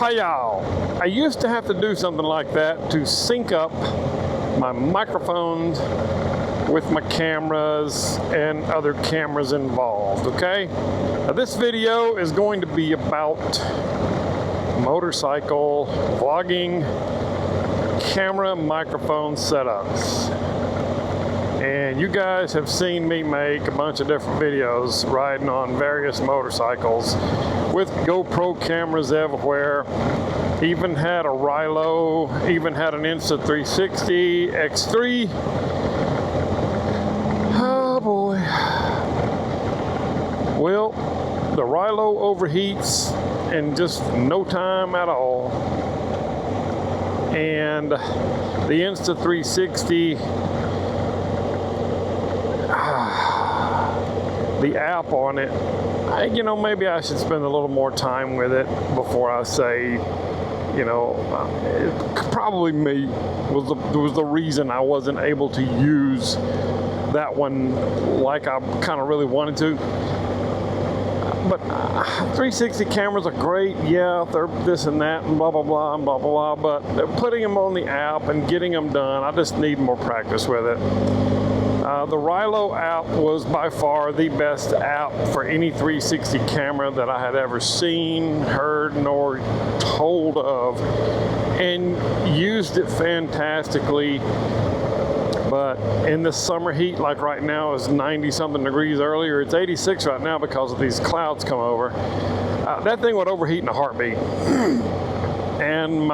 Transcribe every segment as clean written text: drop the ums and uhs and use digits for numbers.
Payal. I used to have to do something like that to sync up my microphones with my cameras and other cameras involved, okay? Now this video is going to be about motorcycle vlogging camera microphone setups. And you guys have seen me make a bunch of different videos riding on various motorcycles with GoPro cameras everywhere. Even had a Rilo, even had an Insta360 X3. Oh boy. Well, the Rilo overheats in just no time at all. And the Insta360, the app on it, you know, maybe I should spend a little more time with it before I say, you know, probably me was the reason I wasn't able to use that one like I kind of really wanted to. But 360 cameras are great, yeah, they're this and that and blah, blah, blah, and blah, blah, blah, but putting them on the app and getting them done, I just need more practice with it. The Rilo app was by far the best app for any 360 camera that I had ever seen, heard, nor told of, and used it fantastically. But in the summer heat, like right now is 90 something degrees earlier, it's 86 right now because of these clouds come over. That thing would overheat in a heartbeat. And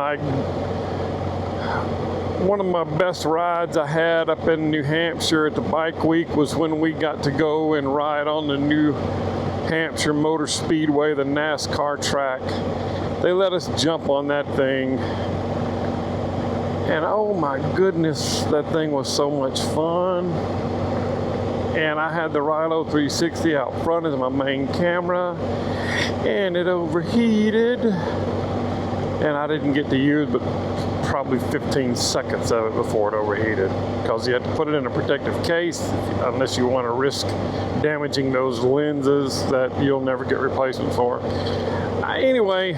one of my best rides I had up in New Hampshire at the bike week was when we got to go and ride on the New Hampshire Motor Speedway, the NASCAR track. They let us jump on that thing. And oh my goodness, that thing was so much fun. And I had the Rilo 360 out front as my main camera, and it overheated. And I didn't get to use but probably 15 seconds of it before it overheated, because you had to put it in a protective case unless you want to risk damaging those lenses that you'll never get replacement for. Anyway,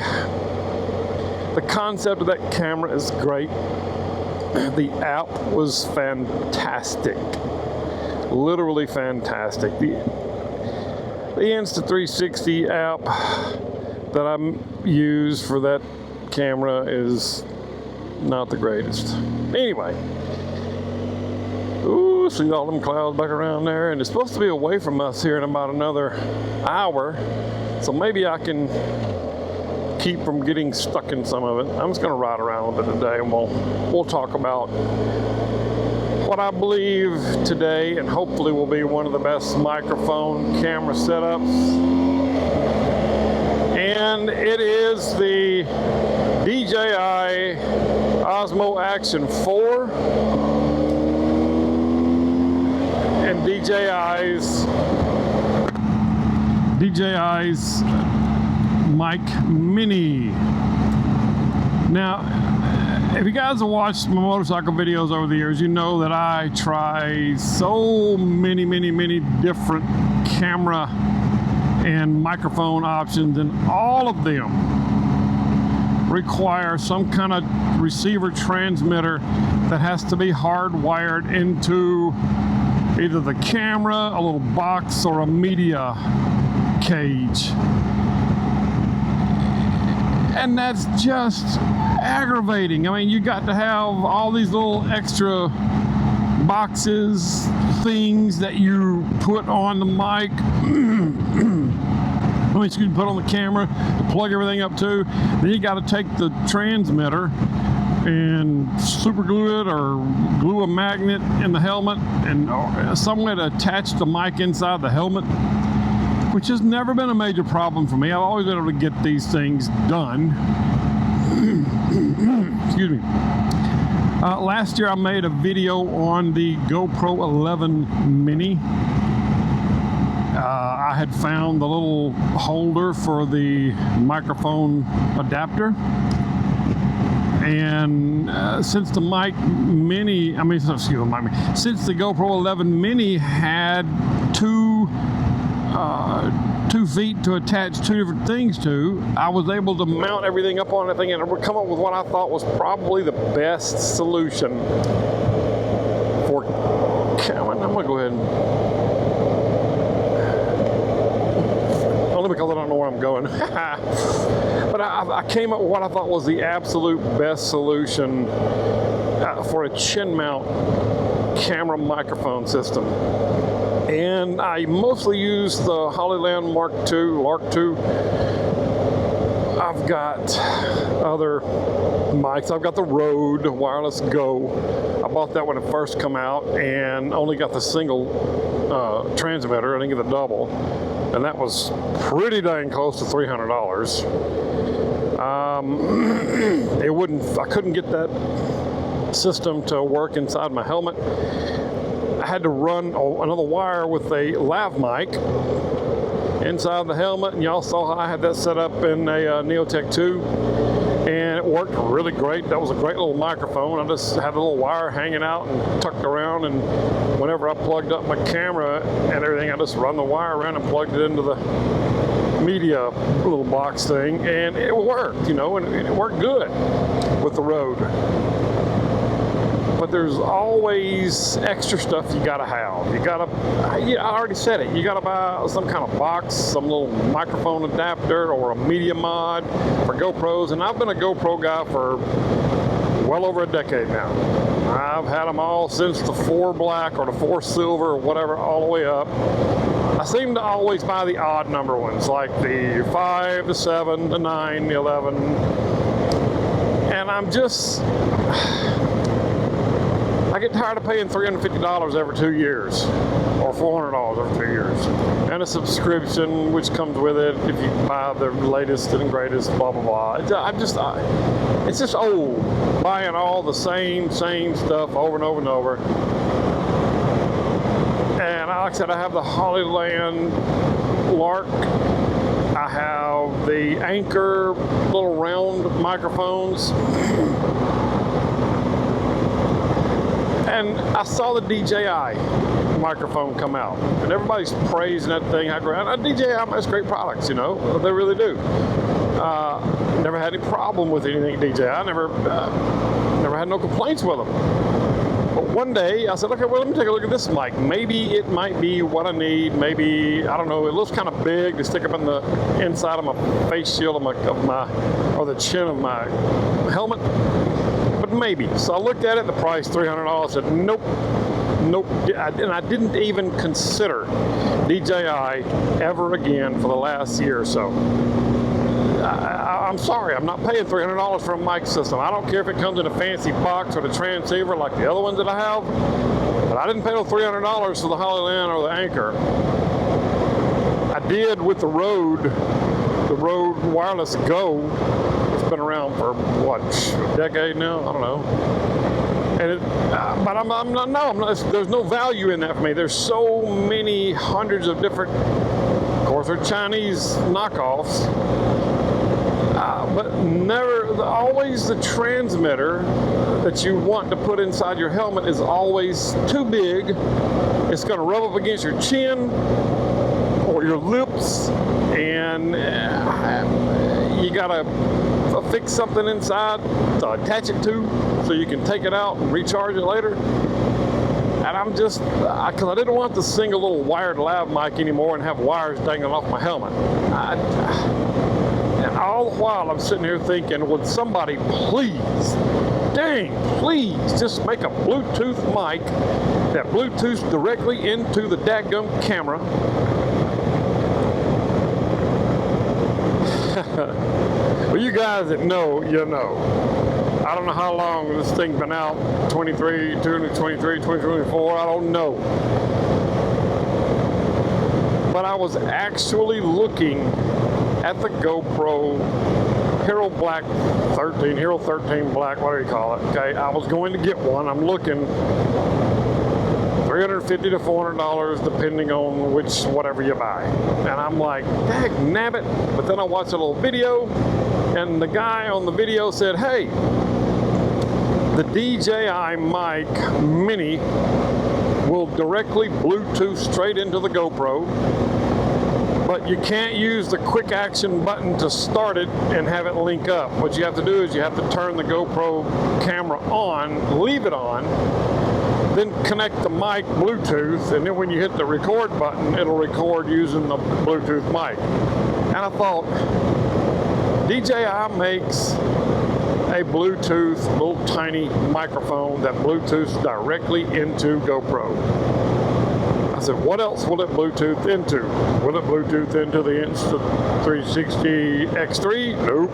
the concept of that camera is great. The app was fantastic, literally fantastic. The Insta360 app that I use for that camera is not the greatest. Anyway, ooh, see all them clouds back around there, and it's supposed to be away from us here in about another hour, so maybe I can keep from getting stuck in some of it. I'm just going to ride around with it today, and we'll talk about what I believe today, and hopefully will be one of the best microphone camera setups. And it is the DJI Osmo Action 4 and DJI's Mic Mini. Now, if you guys have watched my motorcycle videos over the years, you know that I try so many different camera and microphone options, and all of them require some kind of receiver transmitter that has to be hardwired into either the camera, a little box, or a media cage. And that's just aggravating. I mean, you got to have all these little extra boxes, things that you put on the mic, you can put on the camera to plug everything up to. Then you got to take the transmitter and super glue it, or glue a magnet in the helmet, and some way to attach the mic inside the helmet, which has never been a major problem for me. I've always been able to get these things done. Excuse me. Last year I made a video on the GoPro 11 Mini. I had found the little holder for the microphone adapter, and since the Mic Mini, since the GoPro 11 Mini had two 2 feet to attach 2 different things to, I was able to mount everything up on everything and come up with what I thought was probably the best solution for camera. I'm gonna go ahead and, only because I don't know where I'm going. But I came up with what I thought was the absolute best solution for a chin mount camera microphone system. And I mostly use the Hollyland Mark II, Lark II. I've got other mics. I've got the Rode Wireless Go. I bought that when it first came out and only got the single transmitter. I didn't get the double. And that was pretty dang close to $300. I couldn't get that system to work inside my helmet. I had to run another wire with a lav mic inside the helmet, and y'all saw how I had that set up in a Neotech 2, and it worked really great. That was a great little microphone. I just had a little wire hanging out and tucked around, and whenever I plugged up my camera and everything, I just run the wire around and plugged it into the media little box thing, and it worked, you know, and it worked good with the Rode. But there's always extra stuff you gotta have. I already said it, you gotta buy some kind of box, some little microphone adapter, or a media mod for GoPros. And I've been a GoPro guy for well over a decade now. I've had them all since the 4 black or the 4 silver or whatever, all the way up. I seem to always buy the odd number ones, like the 5, the 7, the 9, the 11. And I get tired of paying $350 every 2 years, or $400 every 2 years, and a subscription which comes with it if you buy the latest and greatest, blah blah blah. It's just old, buying all the same stuff over and over and over. And like I said, I have the Hollyland Lark. I have the Anchor little round microphones. And I saw the DJI microphone come out, and everybody's praising that thing. How great! DJI makes great products, you know, they really do. Never had any problem with anything DJI. Never had no complaints with them. But one day I said, okay, well, let me take a look at this mic. Maybe it might be what I need. Maybe, I don't know. It looks kind of big to stick up in the inside of my face shield or the chin of my helmet. But maybe. So I looked at it, the price $300. I said, nope. And I didn't even consider DJI ever again for the last year or so. I'm sorry, I'm not paying $300 for a mic system. I don't care if it comes in a fancy box or the transceiver like the other ones that I have. But I didn't pay no $300 for the Hollyland or the Anchor. I did with the Rode Wireless Go. Been around for what, a decade now? I don't know. And but I'm not. There's no value in that for me. There's so many hundreds of different. Of course, they're Chinese knockoffs. But always the transmitter that you want to put inside your helmet is always too big. It's going to rub up against your chin or your lips, and you gotta fix something inside to attach it to so you can take it out and recharge it later. And I'm just, because I didn't want the single little wired lav mic anymore and have wires dangling off my helmet. And all the while I'm sitting here thinking, would somebody please just make a Bluetooth mic that Bluetooths directly into the dadgum camera. Well, you guys that know, you know. I don't know how long this thing's been out, 2024, I don't know. But I was actually looking at the GoPro Hero 13 Black, whatever you call it. Okay, I was going to get one. I'm looking $350 to $400 depending on whatever you buy. And I'm like, dang nabbit. But then I watched a little video, and the guy on the video said, hey, the DJI mic Mini will directly Bluetooth straight into the GoPro, but but you can't use the quick action button to start it and have it link up. What you have to do is you have to turn the GoPro camera on, leave it on, then connect the mic Bluetooth, and then when you hit the record button, it'll record using the Bluetooth mic. And I thought, DJI makes a Bluetooth little tiny microphone that Bluetooths directly into GoPro. I said, what else will it Bluetooth into? Will it Bluetooth into the Insta360 X3? Nope.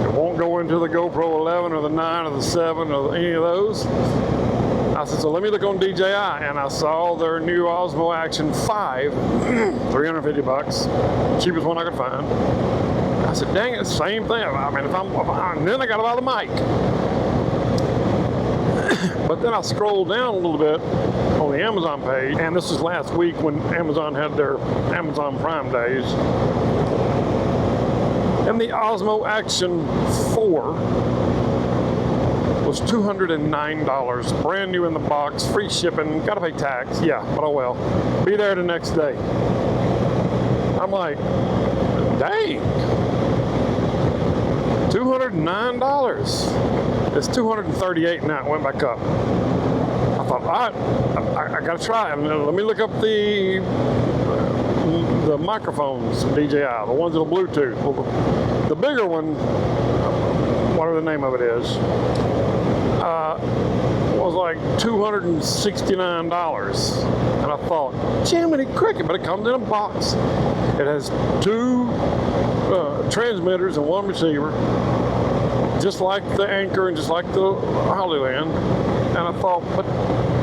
It won't go into the GoPro 11 or the 9 or the 7 or any of those. I said, so let me look on DJI, and I saw their new Osmo Action 5, 350 bucks, cheapest one I could find. I said, dang it, same thing. I mean, and then I got to buy the mic. But then I scrolled down a little bit on the Amazon page, and this is last week when Amazon had their Amazon Prime days. And the Osmo Action 4 was $209, brand new in the box, free shipping, gotta pay tax, yeah, but oh well. Be there the next day. I'm like, dang, $209. It's $238 now, it went back up. I thought, all right, I gotta try it. Let me look up the microphones from DJI, the ones that are Bluetooth. Well, the bigger one, whatever the name of it is, was like $269. And I thought, Jiminy Cricket, but it comes in a box. It has 2 transmitters and 1 receiver, just like the Anchor and just like the Hollyland. And I thought, but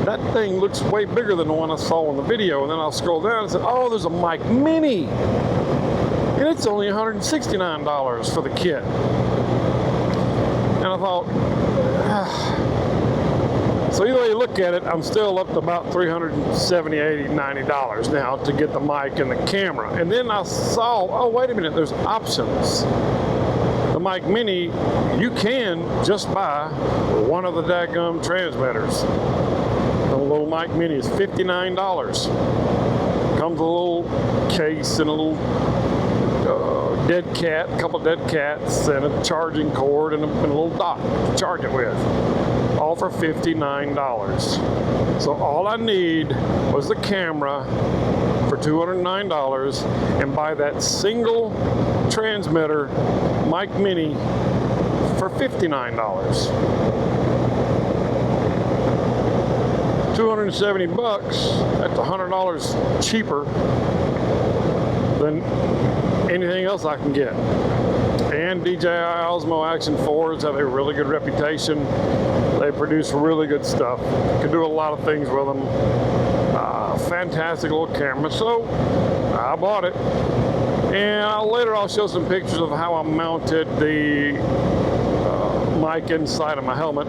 that thing looks way bigger than the one I saw in the video. And then I scrolled down and said, oh, there's a mic mini. And it's only $169 for the kit. And I thought, so either way you look at it, I'm still up to about $370, $80, $90 now to get the mic and the camera. And then I saw, oh, wait a minute, there's options. The mic mini, you can just buy one of the daggum transmitters. The little mic mini is $59. Comes with a little case and a little dead cat, a couple dead cats, and a charging cord and a little dock to charge it with. All for $59. So all I need was the camera for $209 and buy that single transmitter mic mini for $59. 270 bucks, that's $100 cheaper than anything else I can get. And DJI Osmo Action 4s have a really good reputation. They produce really good stuff. You can do a lot of things with them. Fantastic little camera. So I bought it. And later I'll show some pictures of how I mounted the mic inside of my helmet.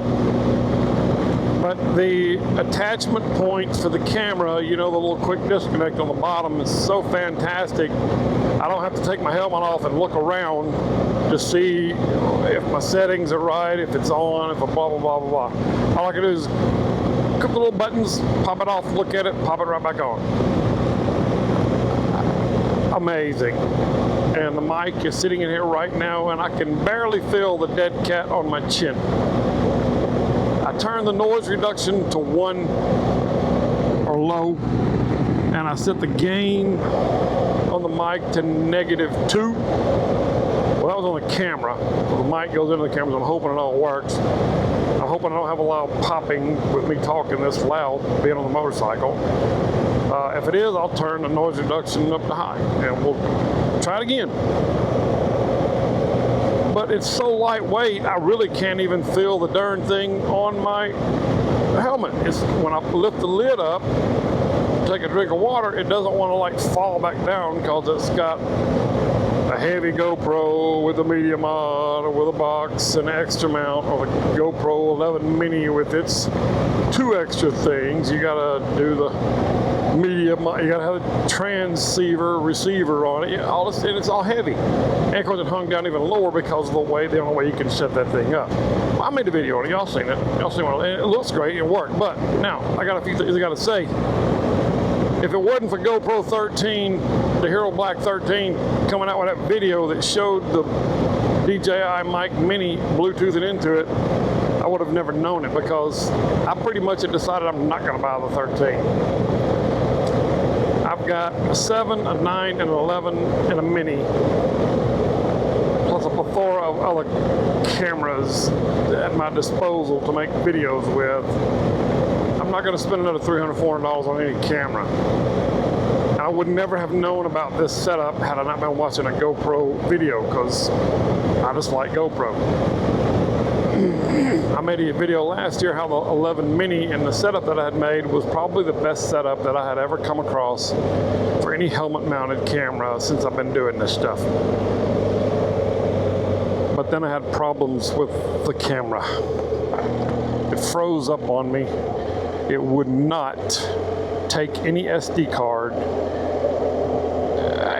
But the attachment points for the camera, you know, the little quick disconnect on the bottom is so fantastic. I don't have to take my helmet off and look around to see if my settings are right, if it's on, if a blah, blah, blah, blah, blah. All I can do is click the little buttons, pop it off, look at it, pop it right back on. Amazing. And the mic is sitting in here right now, and I can barely feel the dead cat on my chin. I turned the noise reduction to 1 or low, and I set the gain on the mic to -2. Well, that was on the camera. The mic goes into the camera, so I'm hoping it all works. I'm hoping I don't have a lot of popping with me talking this loud, being on the motorcycle. If it is, I'll turn the noise reduction up to high, and we'll try it again. But it's so lightweight, I really can't even feel the darn thing on my helmet. It's when I lift the lid up, take a drink of water, it doesn't want to like fall back down because it's got a heavy GoPro with a media mod or with a box and an extra mount, or the GoPro 11 mini with its 2 extra things. You gotta do the media, you gotta have a transceiver receiver on it, all this, and it's all heavy. And of course it hung down even lower because of the only way you can set that thing up. Well, I made a video on it, y'all seen it, it looks great, it worked. But now I got a few things I gotta say. If it wasn't for GoPro 13 the Hero Black 13 coming out with that video that showed the DJI Mic Mini Bluetoothing into it, I would have never known it, because I pretty much had decided I'm not going to buy the 13. I've got a 7, a 9, and an 11, and a Mini, plus a plethora of other cameras at my disposal to make videos with. I'm not going to spend another $300, $400 on any camera. I would never have known about this setup had I not been watching a GoPro video, because I just like GoPro. I made a video last year how the 11 Mini and the setup that I had made was probably the best setup that I had ever come across for any helmet-mounted camera since I've been doing this stuff. But then I had problems with the camera. It froze up on me. It would not take any SD card.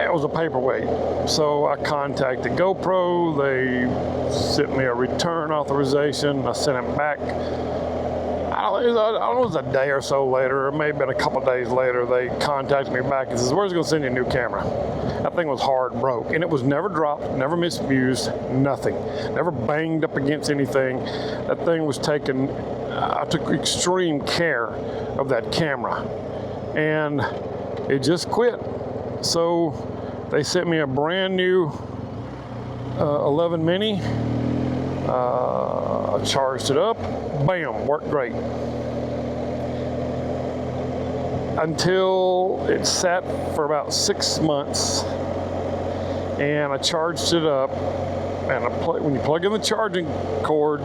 It was a paperweight. So I contacted GoPro. They sent me a return authorization. I sent it back. I don't know, it was a day or so later, or maybe been a couple days later, they contacted me back and says, "Where's going to send you a new camera?" That thing was hard broke, and it was never dropped, never misused, nothing. Never banged up against anything. That thing was taken, I took extreme care of that camera, and it just quit. So they sent me a brand new 11 Mini. I charged it up, bam, worked great. Until it sat for about 6 months, and I charged it up, and when you plug in the charging cord,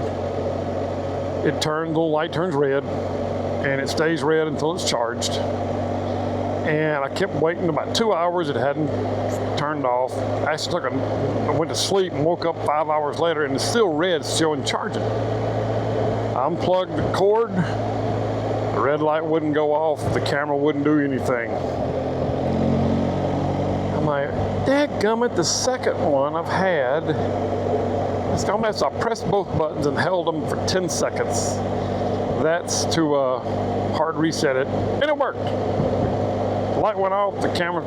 the light turns red, and it stays red until it's charged. And I kept waiting about 2 hours, it hadn't turned off. I went to sleep and woke up 5 hours later, and it's still red, showing charging. I unplugged the cord, the red light wouldn't go off, the camera wouldn't do anything. I'm like, dadgummit, the second one I've had, it's gonna mess. I pressed both buttons and held them for 10 seconds. That's to hard reset it, and it worked. The light went off, the camera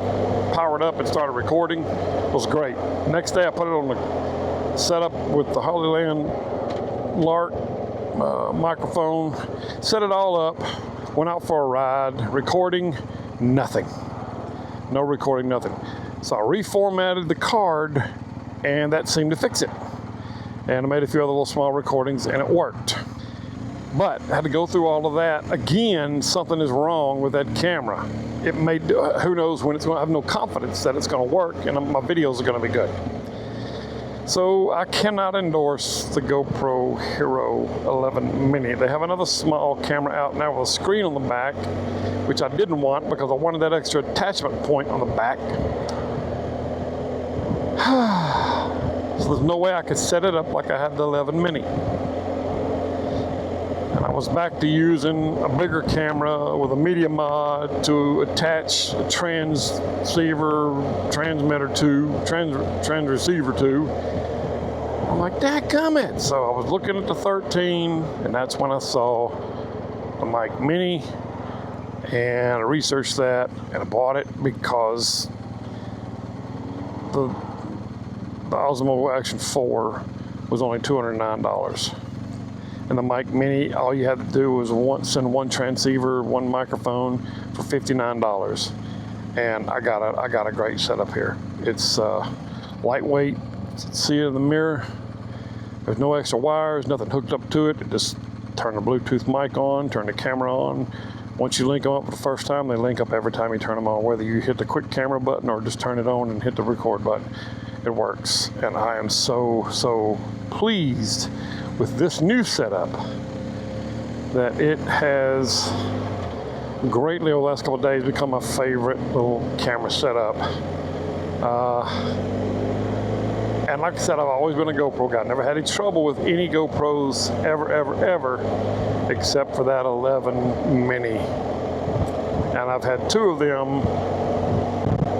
powered up and started recording. It was great. Next day I put it on the setup with the Hollyland Lark microphone, set it all up, went out for a ride, recording, nothing. No recording, nothing. So I reformatted the card, and that seemed to fix it. And I made a few other little small recordings, and it worked. But I had to go through all of that. Again, something is wrong with that camera. It may, who knows when it's going to, I have no confidence that it's going to work and my videos are going to be good. So I cannot endorse the GoPro Hero 11 Mini. They have another small camera out now with a screen on the back, which I didn't want because I wanted that extra attachment point on the back. So there's no way I could set it up like I had the 11 Mini. And I was back to using a bigger camera with a media mod to attach a transceiver transmitter to, transceiver to. I'm like, dadgummit. So I was looking at the 13, and that's when I saw the Mic Mini, and I researched that, and I bought it because the Osmo Action 4 was only $209. And the Mic Mini, all you had to do was send one transceiver, one microphone for $59. And I got a great setup here. It's lightweight. See it in the mirror. There's no extra wires, nothing hooked up to it. It just turn the Bluetooth mic on, turn the camera on. Once you link them up for the first time, they link up every time you turn them on, whether you hit the quick camera button or just turn it on and hit the record button. It works, and I am so pleased with this new setup that it has greatly over the last couple of days become my favorite little camera setup. And like I said, I've always been a GoPro guy. Never had any trouble with any GoPros ever, except for that 11 Mini. And I've had two of them,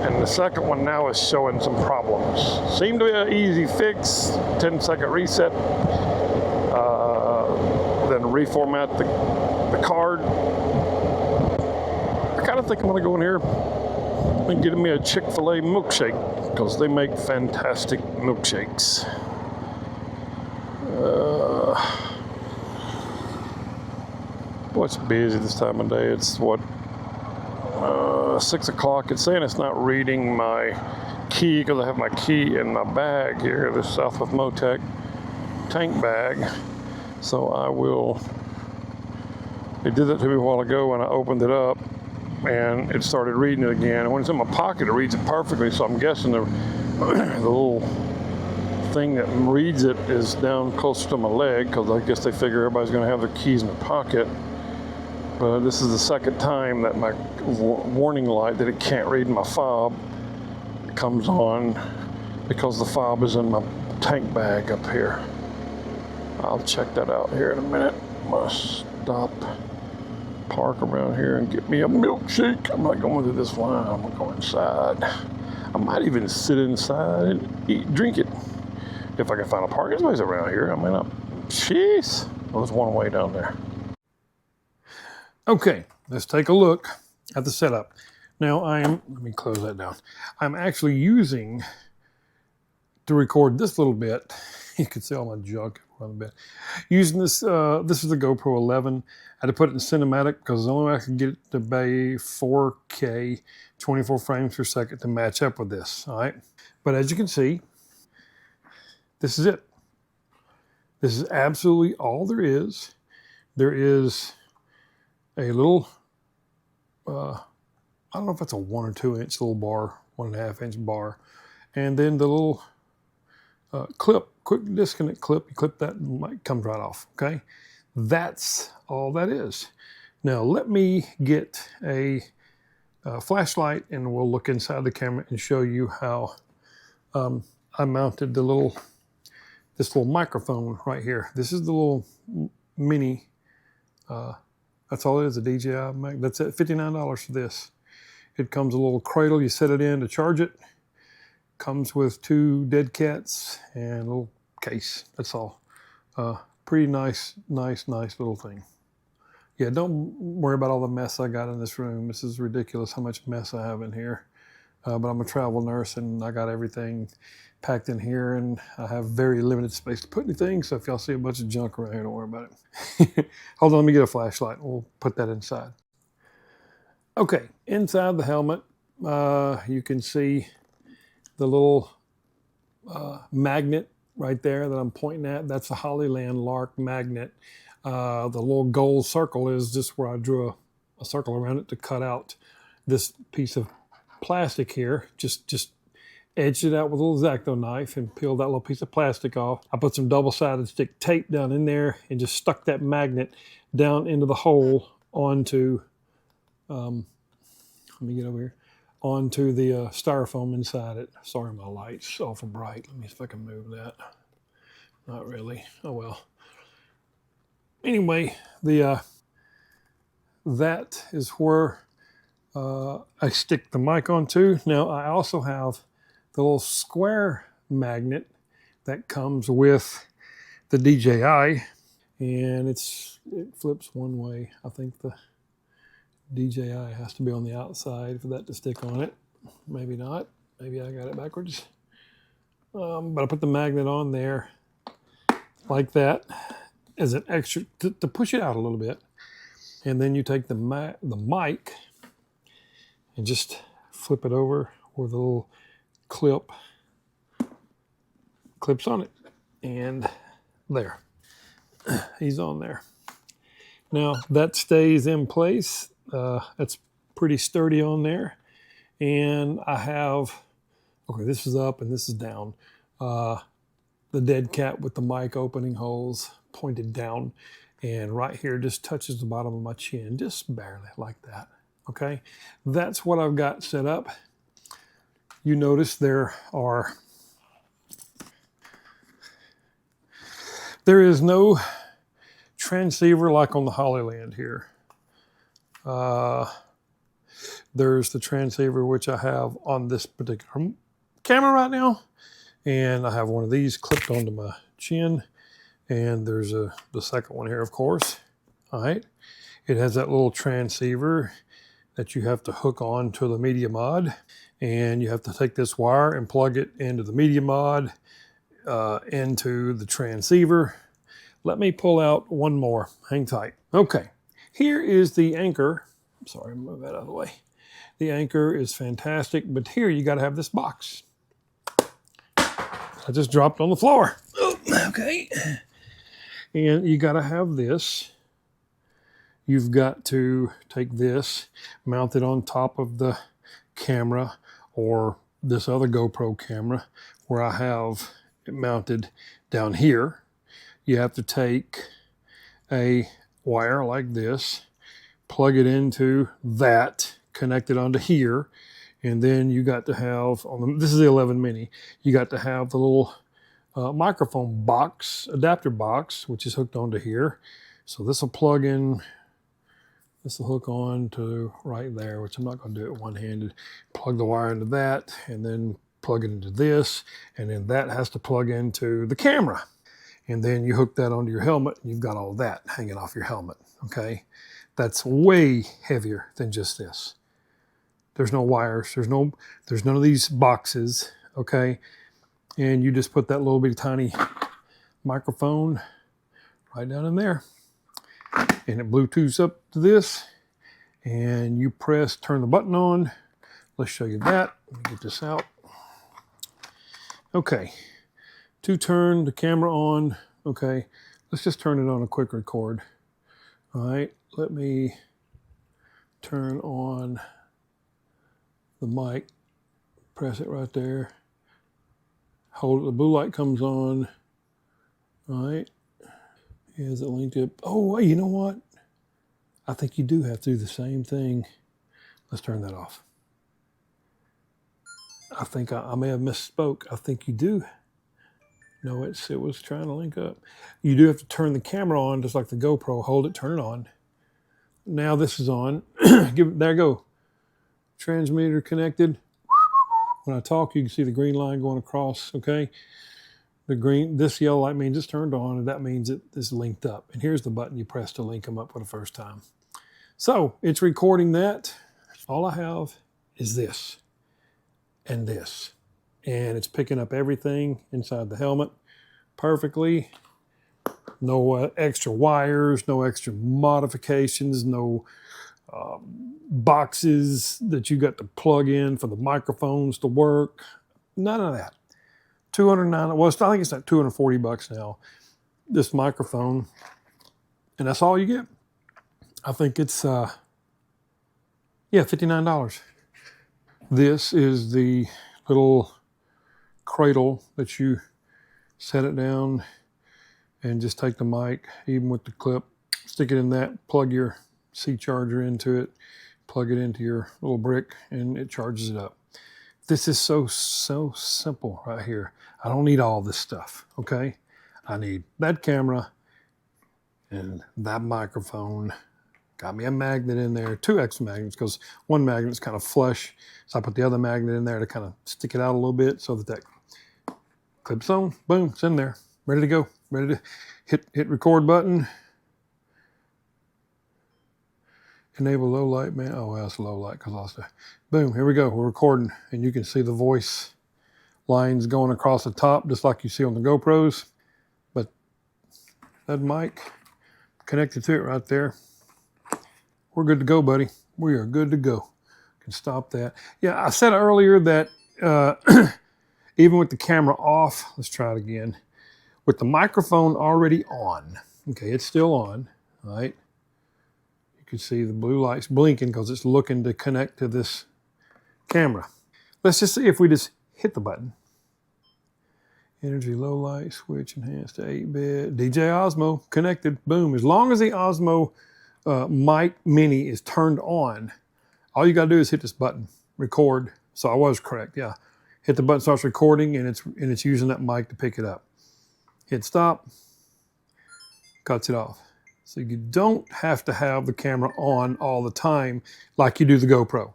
and the second one now is showing some problems. Seemed to be an easy fix, 10-second reset, then reformat the card. I kind of think I'm gonna go in here, and getting me a Chick-fil-A milkshake because they make fantastic milkshakes. Boy, it's busy this time of day. It's what, 6 o'clock. It's saying it's not reading my key because I have my key in my bag here, the Southwest Motec tank bag. So I will, it did that to me a while ago when I opened it up and it started reading it again. And when it's in my pocket, it reads it perfectly. So I'm guessing the little thing that reads it is down closer to my leg because I guess they figure everybody's going to have their keys in their pocket. But this is the second time that my warning light that it can't read my fob comes on because the fob is in my tank bag up here. I'll check that out here in a minute. Must stop, park around here and get me a milkshake. I'm not going through this line. I'm going to go inside. I might even sit inside and drink it. If I can find a parking space around here, I may not. Jeez. Well, there's one way down there. Okay, let's take a look at the setup. Now let me close that down. I'm actually using, to record this little bit, you can see all my junk around the bed. Using this, this is the GoPro 11. I had to put it in cinematic because the only way I could get it to be 4K, 24 frames per second to match up with this, all right? But as you can see, this is it. This is absolutely all there is. There is a little, I don't know if it's a 1 or 2 inch little bar, 1.5 inch bar. And then the little clip, quick disconnect clip, you clip that and it comes right off, okay? That's all that is. Now let me get a flashlight and we'll look inside the camera and show you how I mounted this little microphone right here. This is the little mini, that's all it is, a DJI mic. That's it, $59 for this. It comes a little cradle, you set it in to charge it. Comes with 2 dead cats and a little case, that's all. Pretty nice little thing. Yeah, don't worry about all the mess I got in this room. This is ridiculous how much mess I have in here. But I'm a travel nurse and I got everything packed in here and I have very limited space to put anything. So if y'all see a bunch of junk around here, don't worry about it. Hold on, let me get a flashlight. We'll put that inside. Okay, inside the helmet, you can see the little magnet right there that I'm pointing at. That's a Hollyland Lark magnet. The little gold circle is just where I drew a circle around it to cut out this piece of plastic here. Just edged it out with a little X-Acto knife and peeled that little piece of plastic off. I put some double-sided stick tape down in there and just stuck that magnet down into the hole onto, let me get over here, onto the styrofoam inside it. Sorry, my light's awful bright. Let me see if I can move that. Not really. Oh well. Anyway, that is where I stick the mic onto. Now I also have the little square magnet that comes with the DJI, and it flips one way. I think the DJI has to be on the outside for that to stick on it. Maybe not. Maybe I got it backwards. But I put the magnet on there like that as an extra to push it out a little bit. And then you take the mic and just flip it over where the little clips on it. And there. He's on there. Now that stays in place. It's pretty sturdy on there. And I have, okay, this is up and this is down. The dead cat with the mic opening holes pointed down. And right here just touches the bottom of my chin, just barely like that. Okay, that's what I've got set up. You notice there is no transceiver like on the Hollyland here. There's the transceiver which I have on this particular camera right now, and I have one of these clipped onto my chin, and there's the second one here, of course. All right, it has that little transceiver that you have to hook on to the media mod, and you have to take this wire and plug it into the media mod, into the transceiver. Let me pull out one more. Hang tight. Okay, here is the anchor. I'm sorry, move that out of the way. The anchor is fantastic, but here you got to have this box. I just dropped on the floor. Oh, okay. And you got to have this. You've got to take this, mount it on top of the camera or this other GoPro camera where I have it mounted down here. You have to take a wire like this, plug it into that, connect it onto here, and then you got to have, this is the 11 mini, you got to have the little microphone box, adapter box, which is hooked onto here. So this will plug in, this will hook on to right there, which I'm not going to do it one-handed. Plug the wire into that, and then plug it into this, and then that has to plug into the camera. And then you hook that onto your helmet, and you've got all that hanging off your helmet, okay? That's way heavier than just this. There's no wires, there's none of these boxes, okay? And you just put that little bitty tiny microphone right down in there. And it Bluetooths up to this, and you turn the button on. Let's show you that. Let me get this out. Okay, to turn the camera on, okay, let's just turn it on a quick record. All right, let me turn on the mic, press it right there. Hold it, the blue light comes on. All right, is it linked up? Oh, you know what? I think you do have to do the same thing. Let's turn that off. I think I may have misspoke. I think you do. No, it was trying to link up. You do have to turn the camera on, just like the GoPro. Hold it, turn it on. Now this is on. There you go. Transmitter connected. When I talk, you can see the green line going across, okay? This yellow light means it's turned on, and that means it is linked up. And here's the button you press to link them up for the first time. So it's recording that. All I have is this and this. And it's picking up everything inside the helmet perfectly. No extra wires, no extra modifications, no boxes that you got to plug in for the microphones to work. None of that. $209, well, I think it's like $240 now, this microphone, and that's all you get. I think it's, yeah, $59. This is the little cradle that you set it down and just take the mic, even with the clip, stick it in that, plug your C charger into it, plug it into your little brick, and it charges it up. This is so simple right here. I don't need all this stuff, okay? I need that camera and that microphone. Got me a magnet in there, 2 extra magnets, because one magnet's kind of flush. So I put the other magnet in there to kind of stick it out a little bit so that clips on. Boom, it's in there, ready to go. Ready to hit record button. Enable low light, man. Oh, well, that's low light because I lost it. Boom, here we go. We're recording, and you can see the voice lines going across the top, just like you see on the GoPros. But that mic connected to it right there. We're good to go, buddy. We are good to go. Can stop that. Yeah, I said earlier that even with the camera off, let's try it again. With the microphone already on, okay, it's still on, all right? You can see the blue lights blinking because it's looking to connect to this camera. Let's just see if we just hit the button. Energy low light switch enhanced to 8-bit. DJ Osmo connected, boom. As long as the Osmo mic mini is turned on, all you gotta do is hit this button, record. So I was correct, yeah. Hit the button, starts recording, and it's using that mic to pick it up. Hit stop, cuts it off. So you don't have to have the camera on all the time like you do the GoPro.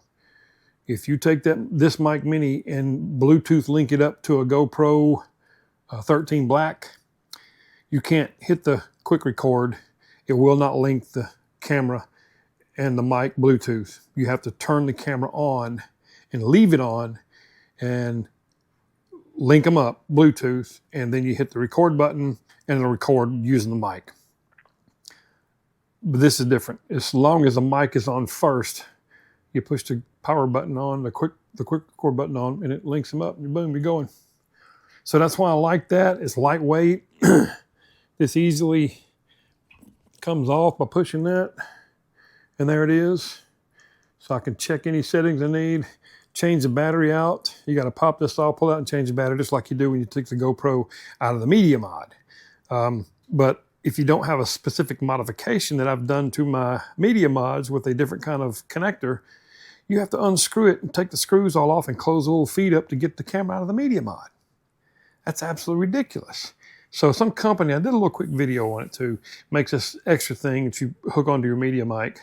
If you take this mic mini and Bluetooth link it up to a GoPro 13 Black, you can't hit the quick record. It will not link the camera and the mic Bluetooth. You have to turn the camera on and leave it on and link them up Bluetooth, and then you hit the record button and it'll record using the mic. But this is different. As long as the mic is on first, you push the power button on, the quick record button on, and it links them up, and boom, you're going. So that's why I like that. It's lightweight. This easily comes off by pushing that, and there it is. So I can check any settings I need, change the battery out. You got to pop this off, pull out, and change the battery, just like you do when you take the GoPro out of the media mod. But if you don't have a specific modification that I've done to my media mods with a different kind of connector, you have to unscrew it and take the screws all off and close the little feet up to get the camera out of the media mod. That's absolutely ridiculous. So some company, I did a little quick video on it too, makes this extra thing that you hook onto your media mic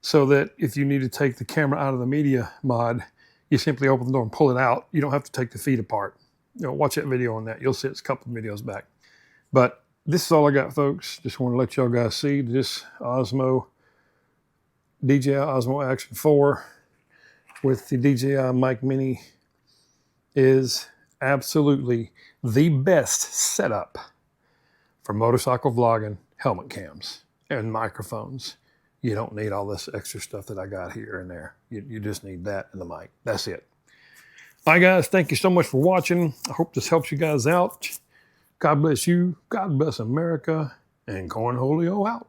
so that if you need to take the camera out of the media mod, you simply open the door and pull it out. You don't have to take the feet apart. Watch that video on that. You'll see it's a couple of videos back. But this is all I got, folks. Just want to let y'all guys see this DJI Osmo Action 4 with the DJI Mic Mini is absolutely the best setup for motorcycle vlogging, helmet cams, and microphones. You don't need all this extra stuff that I got here and there. You just need that and the mic. That's it. All right, guys, thank you so much for watching. I hope this helps you guys out. God bless you. God bless America. And Cornholio out.